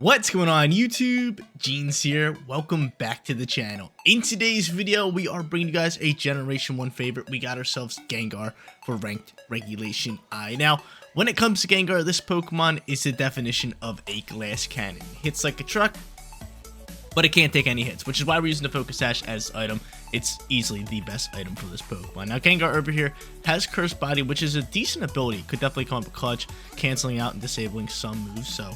What's going on YouTube? Jeans here. Welcome back to the channel. In today's video, we are bringing you guys a Generation 1 favorite. We got ourselves Gengar for Ranked Regulation I. Now, when it comes to Gengar, this Pokemon is the definition of a glass cannon. It hits like a truck, but it can't take any hits, which is why we're using the Focus Sash as item. It's easily the best item for this Pokemon. Now, Gengar over here has Cursed Body, which is a decent ability. Could definitely come up with Clutch, canceling out and disabling some moves, so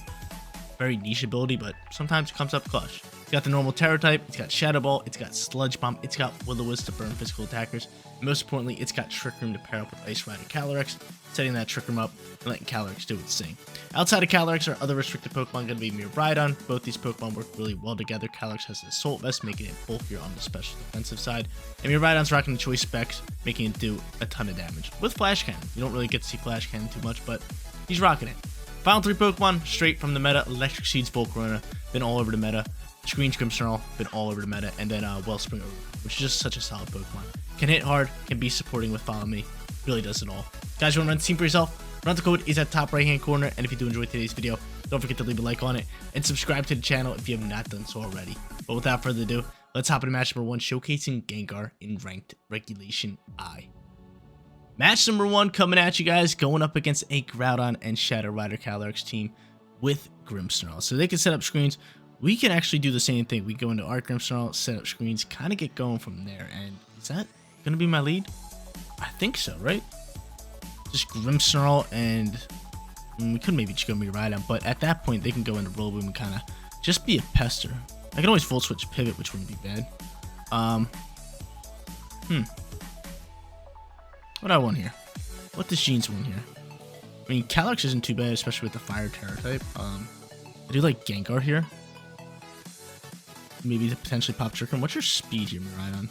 very niche ability, but sometimes it comes up clutch. It's got the normal Terror type, it's got Shadow Ball, it's got Sludge Bomb, it's got Will-O-Wisp to burn physical attackers, and most importantly, it's got Trick Room to pair up with Ice Rider Calyrex, setting that Trick Room up and letting Calyrex do its thing. Outside of Calyrex, our other restricted Pokemon going to be Miraidon. Both these Pokemon work really well together. Calyrex has the Assault Vest, making it bulkier on the special defensive side, and Miraidon's rocking the Choice Specs, making it do a ton of damage. With Flash Cannon, you don't really get to see Flash Cannon too much, but he's rocking it. Final three Pokemon, straight from the meta. Electric Seeds, Volcarona, been all over the meta. Screens, Grimmsnarl, been all over the meta. And then Wellspring, which is just such a solid Pokemon. Can hit hard, can be supporting with Follow Me. Really does it all. Guys, you want to run the team for yourself? Run the code is at the top right hand corner. And if you do enjoy today's video, don't forget to leave a like on it. And subscribe to the channel if you have not done so already. But without further ado, let's hop into match number 1, showcasing Gengar in Ranked Regulation I. Match number 1 coming at you guys, going up against a Groudon and Shadow Rider Calyrex team with Grimmsnarl. So they can set up screens. We can actually do the same thing. We go into our Grimmsnarl, set up screens, kind of get going from there. And is that going to be my lead? I think so, right? Just Grimmsnarl, and we could maybe just go Miraidon, but at that point they can go into Rillaboom and kind of just be a pester. I can always Volt Switch Pivot, which wouldn't be bad. What do I want here? What does Jeans want here? I mean, Calyrex isn't too bad, especially with the Fire Terror type. I do like Gengar here. Maybe to potentially pop Trick Room. What's your speed here, Miraidon?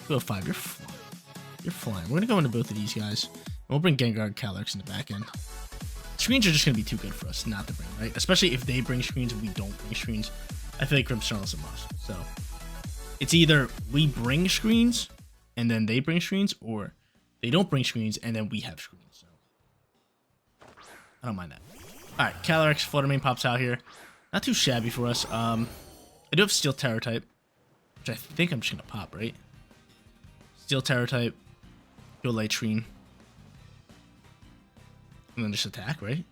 Go 5. You're flying. You're flying. We're going to go into both of these guys. And we'll bring Gengar and Calyrex in the back end. Screens are just going to be too good for us not to bring, right? Especially if they bring screens and we don't bring screens. I feel like Grimmsnarl is a must. So it's either we bring screens and then they bring screens, or they don't bring screens, and then we have screens. So I don't mind that. All right, Calyrex, Flutter Mane pops out here. Not too shabby for us. I do have Steel Terror type, which I think I'm just gonna pop, right? Steel Terror type, go Light Screen, and then just attack, right?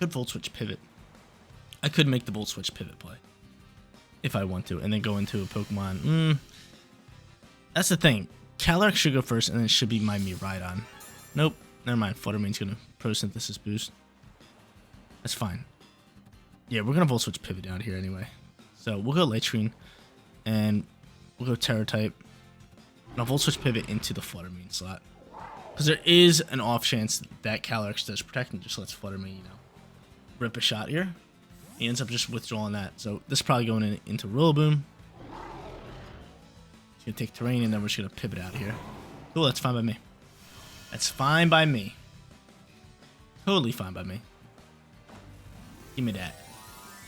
Could Volt Switch Pivot. I could make the Volt Switch Pivot play if I want to, and then go into a Pokemon. That's the thing. Calyrex should go first, and then it should be my Miraidon. Nope, never mind. Flutter Mane's gonna Photosynthesis boost. That's fine. Yeah, we're gonna Volt Switch Pivot out here anyway. So we'll go Light Screen, and we'll go Terror type, and I'll Volt Switch Pivot into the Flutter Mane slot, because there is an off chance that Calyrex does protect and just lets Flutter Mane, rip a shot here. He ends up just withdrawing that. So this is probably going into Rillaboom. Gonna take terrain, and then we're just gonna pivot out of here. Cool, that's fine by me. That's fine by me. Totally fine by me. Give me that.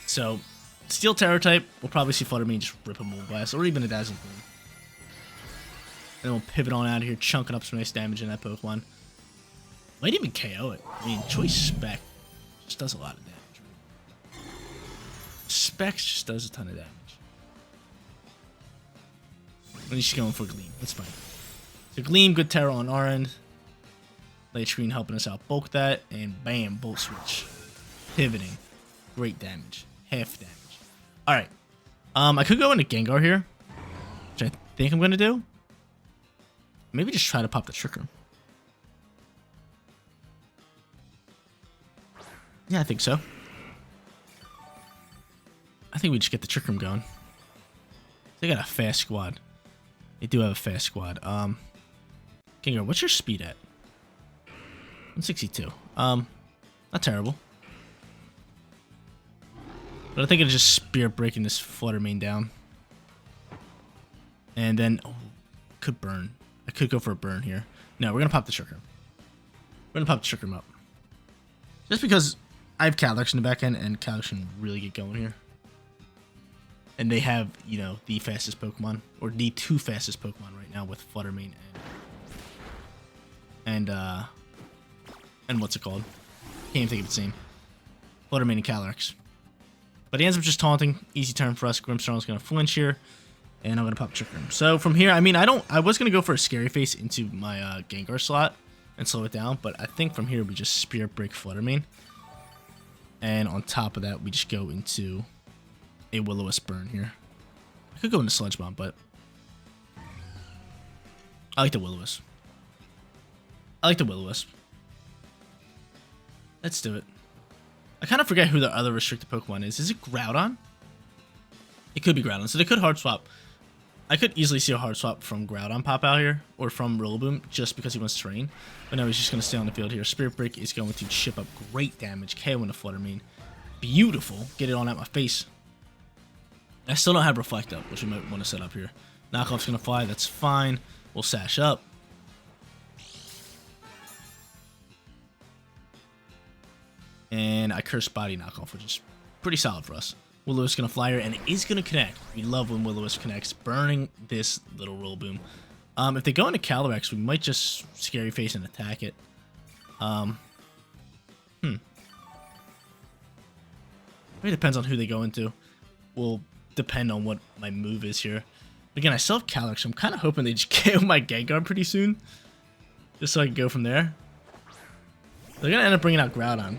So, Steel Terror type, we'll probably see Flutter Mane just rip a Moon Blast, or even a Dazzling Gleam. And then we'll pivot on out of here, chunking up some nice damage in that Pokemon. Might even KO it. I mean, Choice Spec just does a lot of damage. Right? Specs just does a ton of damage. And he's going for Gleam. That's fine. So Gleam, good Terror on our end. Light Screen helping us out. Bulk that. And bam, Volt Switch. Pivoting. Great damage. Half damage. Alright. I could go into Gengar here, which I think I'm going to do. Maybe just try to pop the Trick Room. Yeah, I think so. I think we just get the Trick Room going. They got a fast squad. They do have a fast squad. Gengar, what's your speed at? 162. Not terrible. But I think it'll just Spirit breaking this Flutter Mane down. And then, could burn. I could go for a burn here. No, we're gonna pop the Trick Room. We're gonna pop the Trick Room up. Just because I have Calyrex in the back end, and Calyrex can really get going here. And they have, the fastest Pokemon, or the 2 fastest Pokemon right now with Flutter Mane and what's it called? Can't even think of its name. Flutter Mane and Calyrex. But he ends up just taunting. Easy turn for us. Grimmsnarl's going to flinch here. And I'm going to pop Trick Room. So from here, I mean, I was going to go for a Scary Face into my Gengar slot and slow it down. But I think from here, we just Spirit Break Flutter Mane. And on top of that, we just go into a Will-O-Wisp Burn here. I could go into Sludge Bomb, but I like the Will-O-Wisp. Let's do it. I kind of forget who the other restricted Pokemon is. Is it Groudon? It could be Groudon. So they could hard swap. I could easily see a hard swap from Groudon pop out here, or from Rillaboom, just because he wants to train. But no, he's just going to stay on the field here. Spirit Break is going to chip up great damage. KO into Flutter Mane. Beautiful. Get it on at my face. I still don't have Reflect up, which we might want to set up here. Knockoff's going to fly. That's fine. We'll Sash up. And I Curse Body Knockoff, which is pretty solid for us. Will-O-Wisp going to fly here, and it is going to connect. We love when Will-O-Wisp connects, burning this little Rillaboom. If they go into Calyrex, we might just Scary Face and attack it. It really depends on who they go into. Will depend on what my move is here. Again, I still have Calyrex, so I'm kind of hoping they just KO my Gengar pretty soon. Just so I can go from there. They're going to end up bringing out Groudon.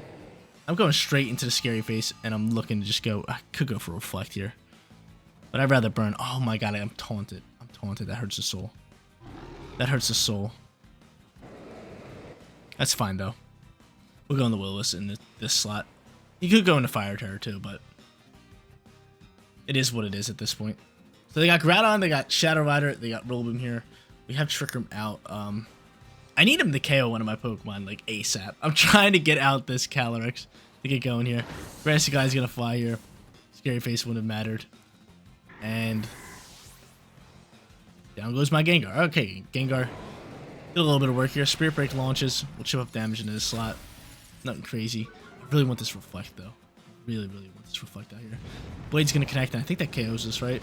I'm going straight into the Scary Face, and I'm looking to just go. I could go for Reflect here, but I'd rather burn. Oh my god, I'm taunted. I'm taunted. That hurts the soul. That hurts the soul. That's fine though. We'll go in the Will-O-Wisp in this slot. You could go into Fire Terror too, but it is what it is at this point. So they got Groudon, they got Shadow Rider, they got Rillaboom here. We have Trick Room out. I need him to KO one of my Pokemon, like, ASAP. I'm trying to get out this Calyrex to get going here. Grassy Guy's gonna fly here. Scary Face wouldn't have mattered. And down goes my Gengar. Okay, Gengar did a little bit of work here. Spirit Break launches. We'll chip up damage into this slot. Nothing crazy. I really want this Reflect, though. Really, really want this Reflect out here. Blade's gonna connect, and I think that KOs us, right?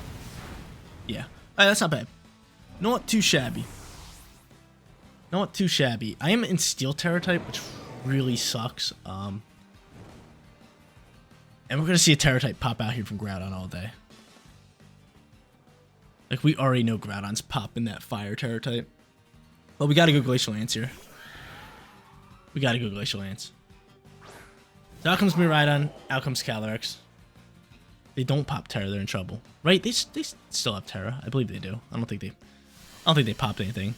Yeah. Alright, that's not bad. Not too shabby. Not too shabby. I am in Steel Terror type, which really sucks. And we're going to see a Terror type pop out here from Groudon all day. Like, we already know Groudon's popping that Fire Terror type. But we got to go Glacial Lance here. We got to go Glacial Lance. So out comes Miraidon, out comes Calyrex. They don't pop Terror, they're in trouble. Right? They still have Terror. I believe they do. I don't think they popped anything.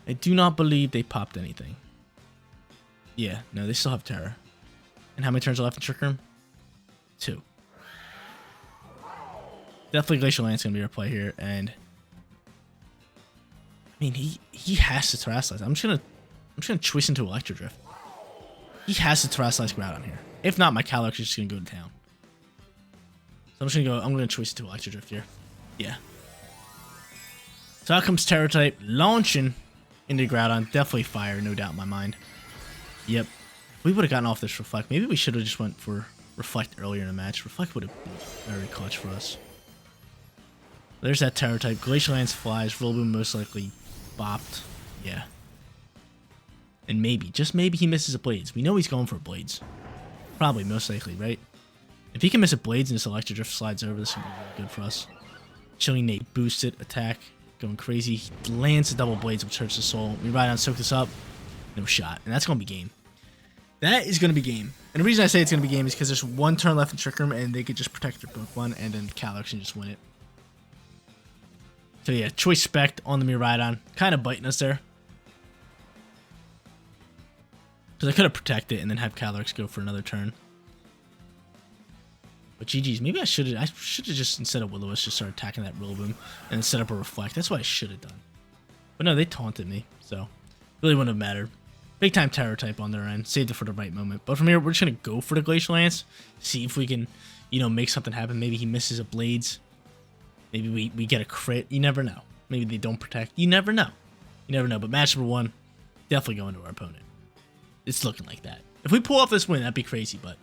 I do not believe they popped anything. Yeah, no, they still have Terror. And how many turns are left in Trick Room? 2. Definitely Glacial Lance gonna be our play here, and I mean he has to Terrasilize. I'm just gonna twist into Electro Drift. He has to Terrasilize Groudon here. If not, my Calyrex is just gonna go to town. So I'm gonna twist into Electro Drift here. Yeah. So out comes Terror type, launching into Groudon. Definitely Fire, no doubt in my mind. Yep. We would have gotten off this Reflect. Maybe we should have just went for Reflect earlier in the match. Reflect would have been very clutch for us. There's that Terror type. Glacial Lance flies. Rillaboom most likely bopped. Yeah. And maybe, just maybe he misses a Blades. We know he's going for Blades. Probably, most likely, right? If he can miss a Blades and this Electro Drift slides over, this would be really good for us. Chilling Nate boosted attack. Going crazy. He lands the double Blades, which hurts the soul. We ride on, soak this up. No shot. And that's going to be game. That is going to be game. And the reason I say it's going to be game is because there's one turn left in Trick Room, and they could just protect their Pokemon, and then Calyrex can just win it. So yeah, Choice Spect on the Miraidon. Kind of biting us there. Because I could have protected and then have Calyrex go for another turn. But GG's, maybe I should have just, instead of Will-O-Wisp, just started attacking that Rillaboom and then set up a Reflect. That's what I should have done. But no, they taunted me, so really wouldn't have mattered. Big time Terror type on their end. Saved it for the right moment. But from here, we're just going to go for the Glacial Lance. See if we can, you know, make something happen. Maybe he misses a Blades. Maybe we get a crit. You never know. Maybe they don't protect. You never know. You never know. But match number 1, definitely going to our opponent. It's looking like that. If we pull off this win, that'd be crazy, but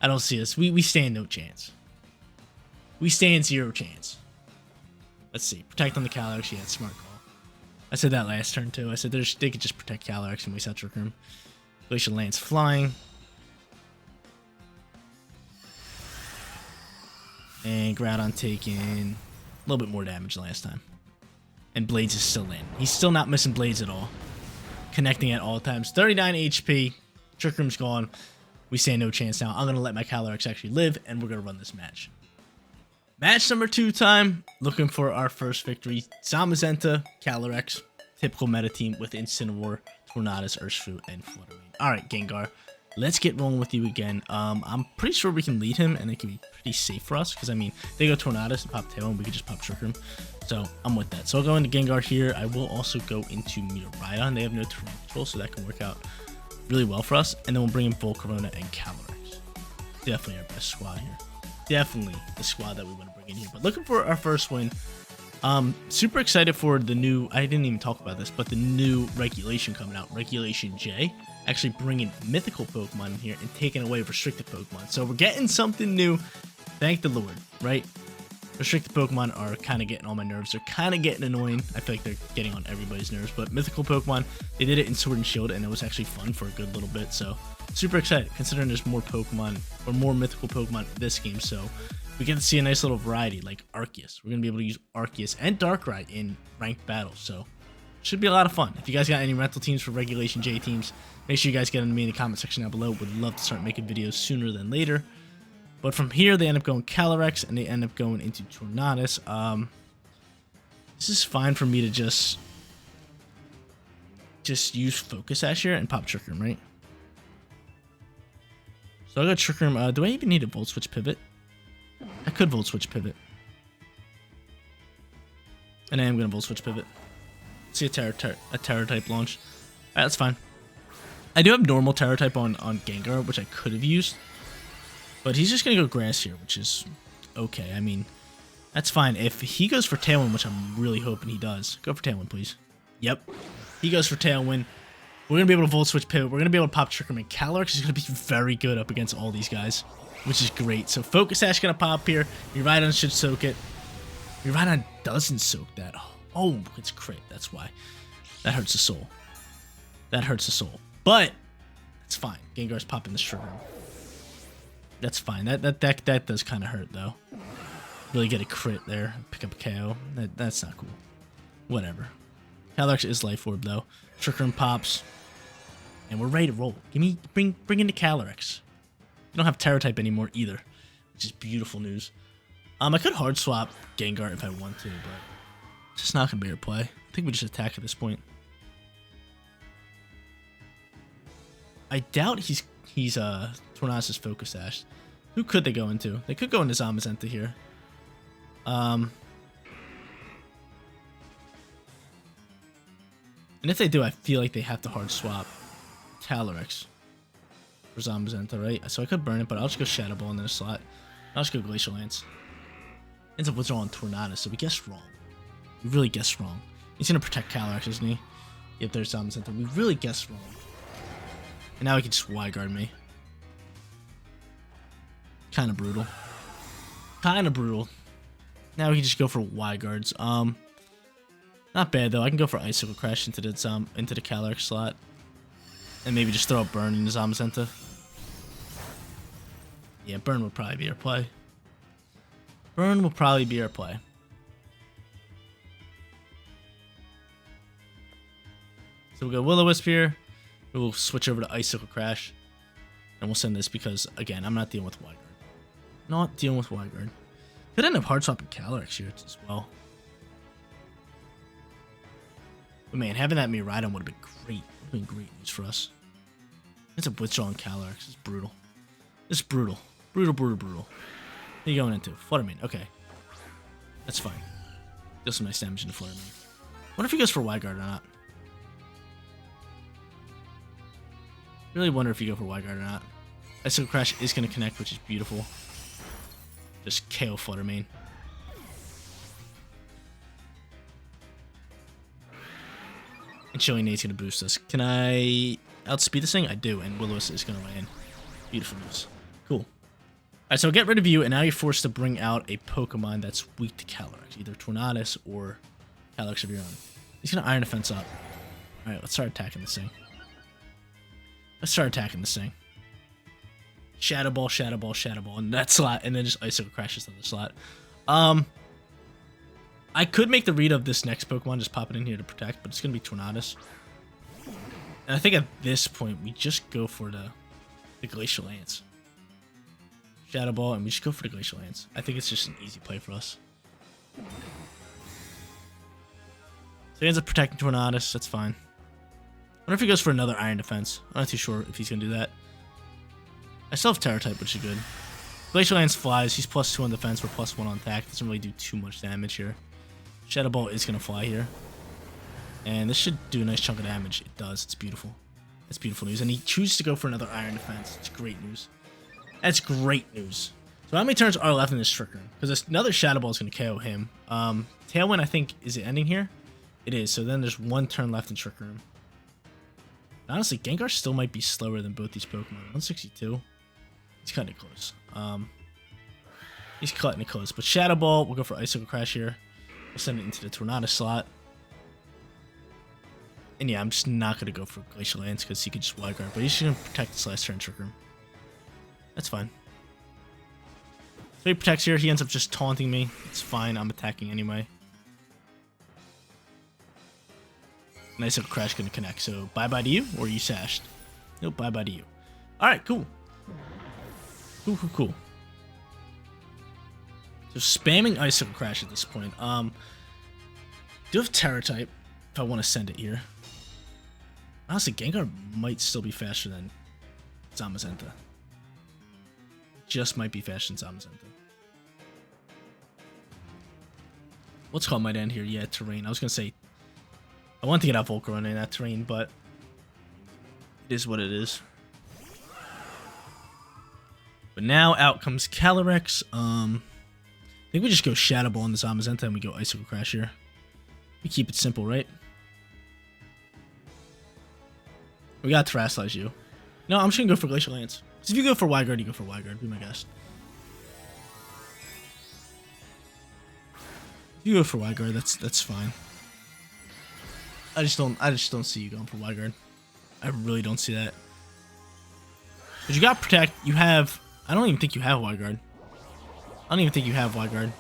I don't see us. We stand no chance. We stand 0 chance. Let's see. Protect on the Calyrex. Yeah, smart call. I said that last turn, too. I said they could just protect Calyrex and waste out Trick Room. Glacial Lance flying. And Groudon taking a little bit more damage than last time. And Blades is still in. He's still not missing Blades at all. Connecting at all times. 39 HP. Trick Room's gone. We stand no chance now. I'm going to let my Calyrex actually live, and we're going to run this match. Match number 2 time. Looking for our first victory. Zamazenta, Calyrex. Typical meta team with Incineroar, Eternatus, Urshifu, and Flutter Mane. Alright, Gengar. Let's get rolling with you again. I'm pretty sure we can lead him, and it can be pretty safe for us. Because, I mean, they go Eternatus and pop Tailwind. We could just pop Trick Room. So, I'm with that. So, I'll go into Gengar here. I will also go into Miraidon. They have no terrain control, so that can work out really well for us. And then we'll bring in Volcarona and Calyrex. Definitely our best squad here. Definitely the squad that we want to bring in here. But looking for our first win. Super excited for the new, I didn't even talk about this, but the new regulation coming out, Regulation J, actually bringing mythical Pokemon in here and taking away restricted Pokemon. So we're getting something new. Thank the Lord, right? Restricted Pokemon are kind of getting on my nerves. They're kind of getting annoying. I feel like they're getting on everybody's nerves, but mythical Pokemon, they did it in Sword and Shield, and it was actually fun for a good little bit. So super excited, considering there's more Pokemon, or more mythical Pokemon in this game. So we get to see a nice little variety, like Arceus. We're going to be able to use Arceus and Darkrai in ranked battles, so should be a lot of fun. If you guys got any rental teams for Regulation J teams, make sure you guys get them to me in the comment section down below. Would love to start making videos sooner than later. But from here, they end up going Calyrex, and they end up going into Eternatus. This is fine for me to just use Focus Sash here and pop Trick Room, right? So I'll go Trick Room. Do I even need a Volt Switch pivot? I could Volt Switch pivot. And I am going to Volt Switch pivot. See a Terra type launch. Alright, that's fine. I do have normal Terra type on Gengar, which I could have used. But he's just going to go Grass here, which is okay. I mean, that's fine. If he goes for Tailwind, which I'm really hoping he does. Go for Tailwind, please. Yep. He goes for Tailwind. We're going to be able to Volt Switch pivot. We're going to be able to pop Trick Room. And Calyrex is going to be very good up against all these guys, which is great. So Focus Sash going to pop here. Miraidon should soak it. Miraidon doesn't soak that. Oh, it's crit. That's why. That hurts the soul. That hurts the soul. But it's fine. Gengar's popping this Trick Room. That's fine. That does kind of hurt though. Really get a crit there. Pick up a KO. That's not cool. Whatever. Calyrex is Life Orb though. Trick Room pops. And we're ready to roll. Bring in the Calyrex. You don't have Terra type anymore either, which is beautiful news. I could hard swap Gengar if I want to, but it's just not gonna be our play. I think we just attack at this point. I doubt he's Eternatus' Focus Sash. Who could they go into? They could go into Zamazenta here. And if they do, I feel like they have to hard swap Calyrex for Zamazenta, right? So I could burn it, but I'll just go Shadow Ball in their slot. I'll just go Glacial Lance. Ends up withdrawing Eternatus, so we guessed wrong. We really guessed wrong. He's gonna protect Calyrex, isn't he? If there's Zamazenta, we really guessed wrong. And now he can just Y-guard me. Kind of brutal. Kind of brutal. Now we can just go for Y-guards. Not bad though. I can go for Icicle Crash into the Calyrex slot. And maybe just throw a Burn into Zamazenta. Yeah, Burn would probably be our play. Burn will probably be our play. So we'll go Will-O-Wisp here. We'll switch over to Icicle Crash. And we'll send this because, again, I'm not dealing with Y-Guard. Not dealing with Y-Guard. Could end up hard swapping Calyrex here as well. But man, having that Miraidon would have been great. Would have been great news for us. It's a withdrawing Calyrex. It's brutal. It's brutal. Brutal. What are you going into? Flutter Mane. Okay. That's fine. Deal some nice damage into Flutter Mane. Wonder if he goes for Y-Guard or not. Really wonder if you go for Y-Guard or not. Icicle Crash is going to connect, which is beautiful. Just KO Flutter Mane. And Chilling Nate's going to boost us. Can I outspeed this thing? I do, and Will-O-Wisp is going to land. Beautiful news. Cool. Alright, so get rid of you, and now you're forced to bring out a Pokemon that's weak to Calyrex. Either Eternatus or Calyrex of your own. He's going to Iron Defense up. Alright, let's start attacking this thing. Shadow Ball, Shadow Ball, Shadow Ball in that slot, and then just Icicle crashes on the slot. I could make the read of this next Pokemon, just pop it in here to protect, but it's going to be Eternatus. And I think at this point, we just go for the Glacial Lance. Shadow Ball, and we just go for the Glacial Lance. I think it's just an easy play for us. So he ends up protecting Eternatus, that's fine. I wonder if he goes for another Iron Defense. I'm not too sure if he's going to do that. I still have Terra type, which is good. Glacial Lance flies, he's +2 on defense, we're +1 on attack. Doesn't really do too much damage here. Shadow Ball is going to fly here. And this should do a nice chunk of damage. It does. It's beautiful. It's beautiful news. And he chooses to go for another Iron Defense. It's great news. That's great news. So how many turns are left in this Trick Room? Because another Shadow Ball is going to KO him. Tailwind, I think, is it ending here? It is. So then there's 1 turn left in Trick Room. Honestly, Gengar still might be slower than both these Pokemon. 162. He's cutting it close. He's cutting it close. But Shadow Ball, we'll go for Icicle Crash here. We'll send it into the Eternatus slot. And yeah, I'm just not going to go for Glacial Lance because he could just Wild Guard. But he's just going to protect this last turn Trick Room. That's fine. So he protects here. He ends up just taunting me. It's fine. I'm attacking anyway. Nice little crash going to connect. So bye-bye to you, or you sashed? Nope, bye-bye to you. Alright, cool. Cool. So spamming Icicle Crash at this point. Do have Terra type if I want to send it here. Honestly, Gengar might still be faster than Zamazenta. Just might be faster than Zamazenta. What's called might end here? Yeah, terrain. I was gonna say I want to get out Volcarona in that terrain, but it is what it is. But now out comes Calyrex. I think we just go Shadow Ball on the Zamazenta and we go Icicle Crash here. We keep it simple, right? We gotta Terrasilize you. No, I'm just gonna go for Glacial Lance. So if you go for Wild Guard, you go for Wild Guard. Be my guest. If you go for Wild Guard, that's fine. I just don't see you going for Wild Guard. I really don't see that. But you got Protect. You have. I don't even think you have Wild Guard. I don't even think you have Wild Guard.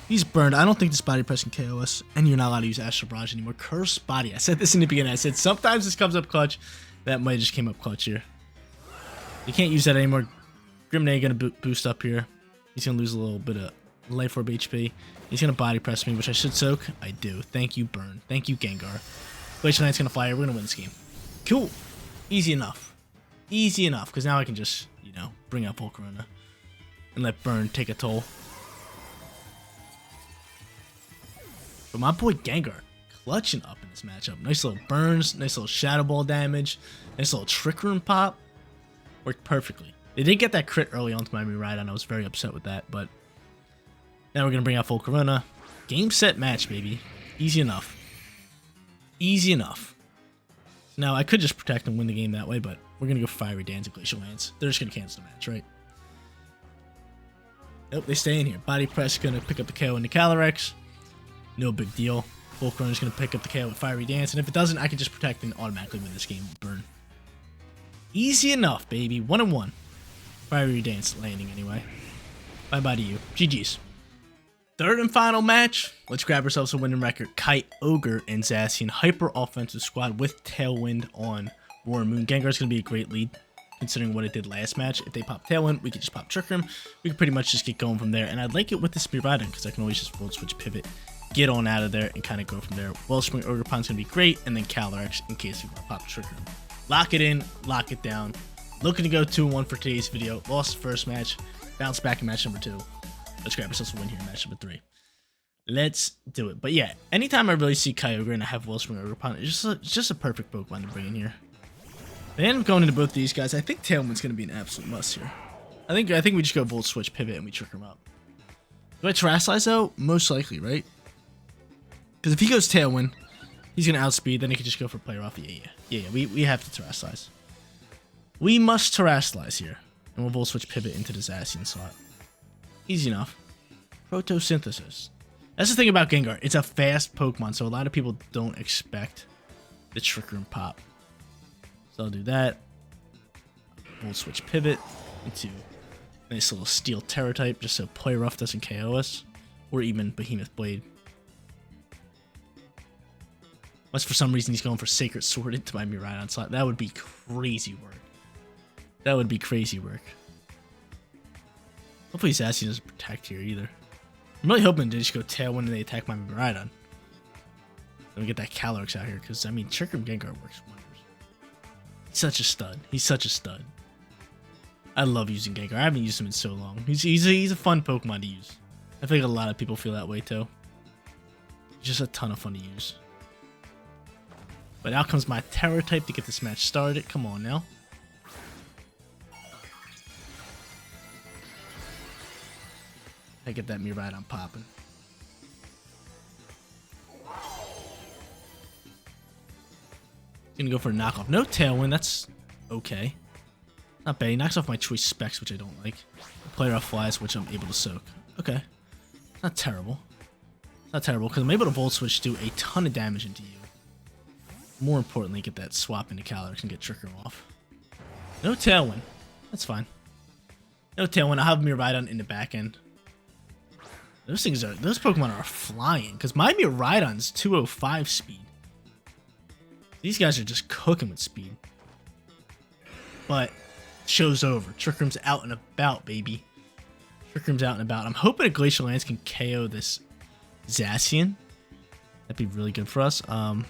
He's burned. I don't think this Body Press can KO us. And you're not allowed to use Astral Barrage anymore. Curse Body. I said this in the beginning. I said sometimes this comes up clutch. That might have just came up clutch here. You can't use that anymore. Grimnay gonna boost up here. He's gonna lose a little bit of Life Orb HP. He's gonna Body Press me, which I should soak. I do. Thank you, Burn. Thank you, Gengar. Glacial Knight's gonna fly here. We're gonna win this game. Cool. Easy enough. Easy enough. Because now I can just, you know, bring out Volcarona and let Burn take a toll. But my boy Gengar clutching up in this matchup. Nice little burns, nice little Shadow Ball damage, nice little Trick Room pop. Worked perfectly. They did get that crit early on to my Miraidon. I was very upset with that, but now we're going to bring out Volcarona. Game, set, match, baby. Easy enough. Easy enough. Now, I could just protect and win the game that way, but we're going to go Fiery Dance and Glacial Lance. They're just going to cancel the match, right? Nope, they stay in here. Body Press going to pick up the KO into Calyrex. No big deal. Volcarona is going to pick up the KO with Fiery Dance, and if it doesn't, I can just protect and automatically win this game with Burn. Easy enough, baby. 1-1. Fiery Dance landing anyway. Bye-bye to you. GG's. Third and final match. Let's grab ourselves a winning record. Kyogre and Zacian. Hyper offensive squad with Tailwind on War Moon. Gengar's going to be a great lead, considering what it did last match. If they pop Tailwind, we could just pop Trick Room. We could pretty much just get going from there. And I'd like it with this Miraidon, because I can always just Volt Switch Pivot, get on out of there, and kind of go from there. Wellspring Ogerpon's going to be great, and then Calyrex in case we want to pop Trick Room. Lock it in, lock it down. Looking to go 2-1 for today's video. Lost the first match, bounce back in match number 2. Let's grab ourselves a win here in match number 3. Let's do it. But yeah, anytime I really see Kyogre and I have Wellspring Ogerpon, it's just a perfect Pokemon to bring in here. They end up going into both these guys. I think Tailwind's going to be an absolute must here. I think we just go Volt Switch, Pivot, and we Trick him up. Do I Terrasilize though? Most likely, right? Because if he goes Tailwind, he's going to outspeed, then he can just go for Play Rough. Yeah, we have to Terrasilize. We must Terrasilize here. And we'll Volt Switch Pivot into the Zacian slot. Easy enough. Photosynthesis. That's the thing about Gengar. It's a fast Pokemon, so a lot of people don't expect the Trick Room pop. So So I'll do that. We'll switch pivot into a nice little steel terror type just so Play Rough doesn't KO us. Or even Behemoth Blade. Unless for some reason he's going for Sacred Sword into my Miraidon slot. That would be crazy work. That would be crazy work. Hopefully Zacian doesn't protect here either. I'm really hoping they just go Tailwind and they attack my Miraidon. Let me get that Calyrex out here because, I mean, Trick Room Gengar works wonders. He's such a stud. He's such a stud. I love using Gengar. I haven't used him in so long. He's a fun Pokemon to use. I think a lot of people feel that way too. He's just a ton of fun to use. But out comes my Terror type to get this match started. Come on now. I get that Miraidon popping. Gonna go for a knockoff. No Tailwind. That's okay. Not bad. He knocks off my Choice Specs, which I don't like. Player off Flies, which I'm able to soak. Okay. Not terrible. Not terrible, because I'm able to Volt Switch, do a ton of damage into you. More importantly, get that swap into Calyrex and get Trick Room off. No Tailwind. That's fine. No Tailwind. I'll have Miraidon in the back end. Those Pokemon are flying, because my Miraidon's 205 speed. These guys are just cooking with speed. But show's over. Trick Room's out and about, baby. Trick Room's out and about. I'm hoping a Glacial Lance can KO this Zacian. That'd be really good for us. I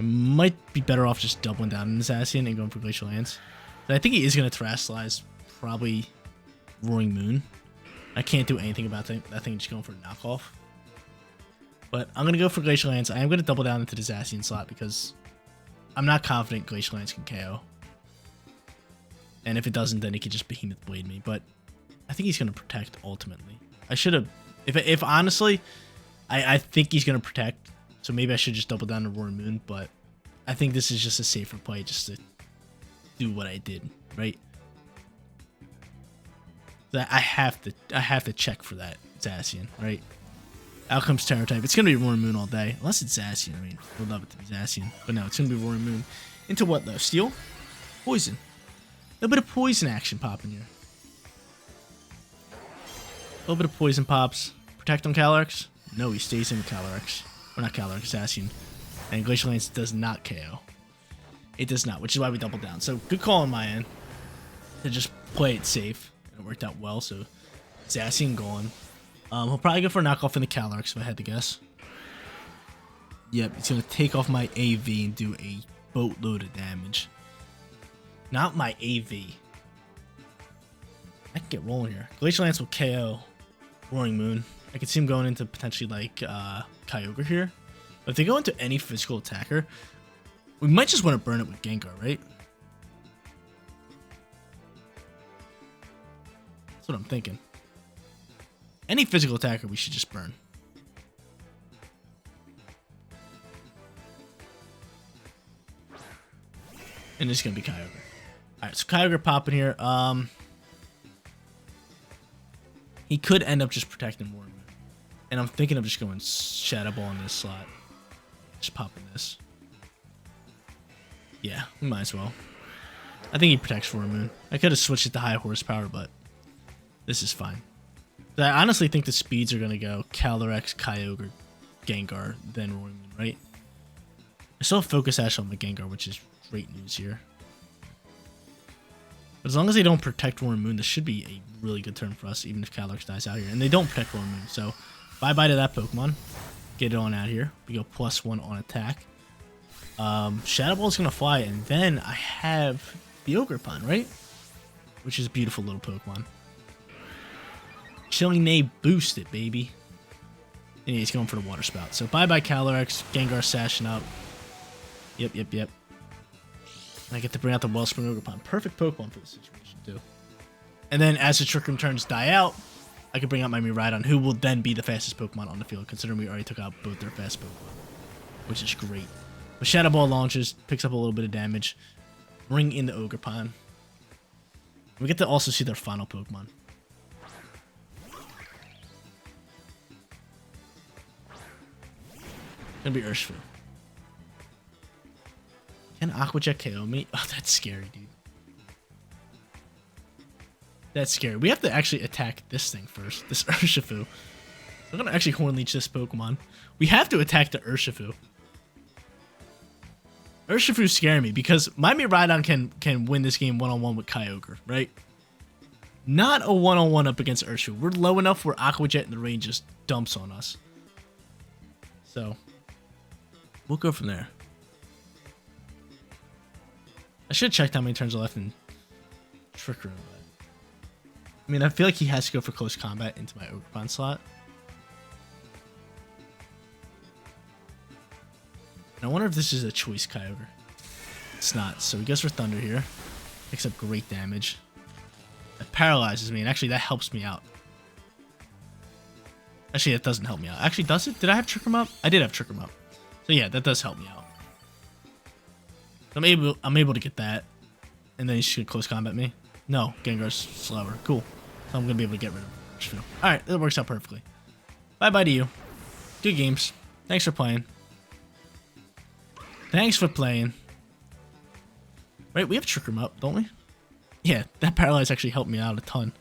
might be better off just doubling down on Zacian and going for Glacial Lance. But I think he is going to Terastallize probably Roaring Moon. I can't do anything about that thing, just going for a knockoff. But I'm going to go for Glacial Lance. I am going to double down into the Zacian slot because I'm not confident Glacial Lance can KO. And if it doesn't, then he could just Behemoth Blade me. But I think he's going to protect ultimately. I should have... If honestly, I think he's going to protect. So maybe I should just double down to Roaring Moon. But I think this is just a safer play just to do what I did, right? I have to check for that Zacian, right? Out comes Terror type. It's gonna be Roaring Moon all day, unless it's Zacian. I mean, we'd love it to be Zacian, but no, it's gonna be Roaring Moon. Into what though? Steel, poison. A little bit of poison action popping here. A little bit of poison pops. Protect on Calyrex? No, he stays in Calyrex. Or not Calyrex, Zacian. And Glacial Lance does not KO. It does not, which is why we double down. So good call on my end to just play it safe. It worked out well, so Zacian gone. He'll probably go for a knockoff in the Calyrex if I had to guess. Yep, it's going to take off my AV and do a boatload of damage. Not my AV. I can get rolling here. Glacial Lance will KO Roaring Moon. I could see him going into potentially like Kyogre here. But if they go into any physical attacker, we might just want to burn it with Gengar, right? That's what I'm thinking. Any physical attacker we should just burn. And it's going to be Kyogre. Alright, so Kyogre popping here. He could end up just protecting Roaring Moon. And I'm thinking of just going Shadow Ball in this slot. Just popping this. Yeah, we might as well. I think he protects Roaring Moon. I could have switched it to high horsepower, but this is fine. I honestly think the speeds are going to go Calyrex, Kyogre, Gengar, then Roaring Moon, right? I still have Focus Ash on the Gengar, which is great news here. But as long as they don't protect Roaring Moon, this should be a really good turn for us, even if Calyrex dies out here. And they don't protect Roaring Moon, so bye-bye to that Pokemon. Get it on out here. We go +1 on attack. Shadow Ball is going to fly, and then I have the Ogerpon, right? Which is a beautiful little Pokemon. Chilling Neigh boosted, baby. And he's going for the Water Spout. So bye-bye Calyrex. Gengar sashing up. Yep. And I get to bring out the Wellspring Ogerpon. Perfect Pokemon for the situation, too. And then as the Trick Room turns die out, I can bring out my Miraidon, who will then be the fastest Pokemon on the field, considering we already took out both their fast Pokemon. Which is great. But Shadow Ball launches, picks up a little bit of damage. Bring in the Ogerpon. We get to also see their final Pokemon. Gonna be Urshifu. Can Aqua Jet KO me? Oh, that's scary, dude. That's scary. We have to actually attack this thing first. This Urshifu. I'm gonna actually Horn Leech this Pokemon. We have to attack the Urshifu. Urshifu's scaring me because my Miraidon can win this game one-on-one with Kyogre, right? Not a one-on-one up against Urshifu. We're low enough where Aqua Jet in the rain just dumps on us. So, we'll go from there. I should have checked how many turns are left in Trick Room. I mean, I feel like he has to go for close combat into my Ogerpon slot. And I wonder if this is a choice Kyogre. It's not. So he goes for Thunder here. Picks up great damage. That paralyzes me, and actually that helps me out. Actually, that doesn't help me out. Actually, does it? Did I have Trick Room up? I did have Trick Room up. So yeah, that does help me out. I'm able to get that. And then he's just gonna close combat me. No, Gengar's slower. Cool. So I'm gonna be able to get rid of Urshifu. Alright, that works out perfectly. Bye-bye to you. Good games. Thanks for playing. Thanks for playing. Right, we have Trick Room up, don't we? Yeah, that Paralyze actually helped me out a ton.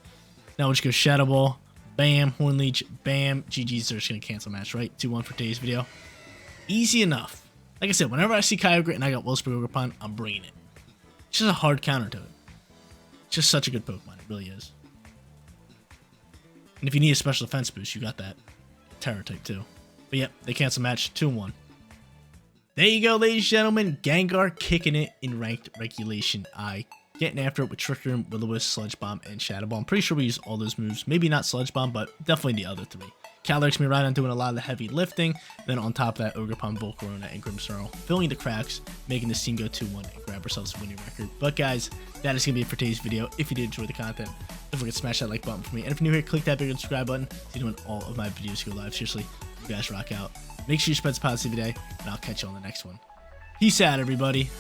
Now we'll just go Shadow Ball. Bam, Horn Leech. Bam. GG's, they're just gonna cancel match, right? 2-1 for today's video. Easy enough. Like I said, whenever I see Kyogre and I got Wellspring Ogerpon, I'm bringing it. It's just a hard counter to it. It's just such a good Pokemon. It really is. And if you need a special defense boost, you got that Terror type too. But yep, they cancel match 2-1. There you go, ladies and gentlemen. Gengar kicking it in ranked regulation I. Getting after it with Trick Room, Will-O-Wisp, Sludge Bomb, and Shadow Ball. I'm pretty sure we use all those moves. Maybe not Sludge Bomb, but definitely the other three. Calyrex Miraidon doing a lot of the heavy lifting. Then on top of that, Ogerpon, Volcarona, and Grimmsnarl filling the cracks, making this team go 2-1 and grab ourselves a winning record. But guys, that is going to be it for today's video. If you did enjoy the content, don't forget to smash that like button for me. And if you're new here, click that big subscribe button so you know when all of my videos go live. Seriously, you guys rock out. Make sure you spread some positivity today, and I'll catch you on the next one. Peace out, everybody.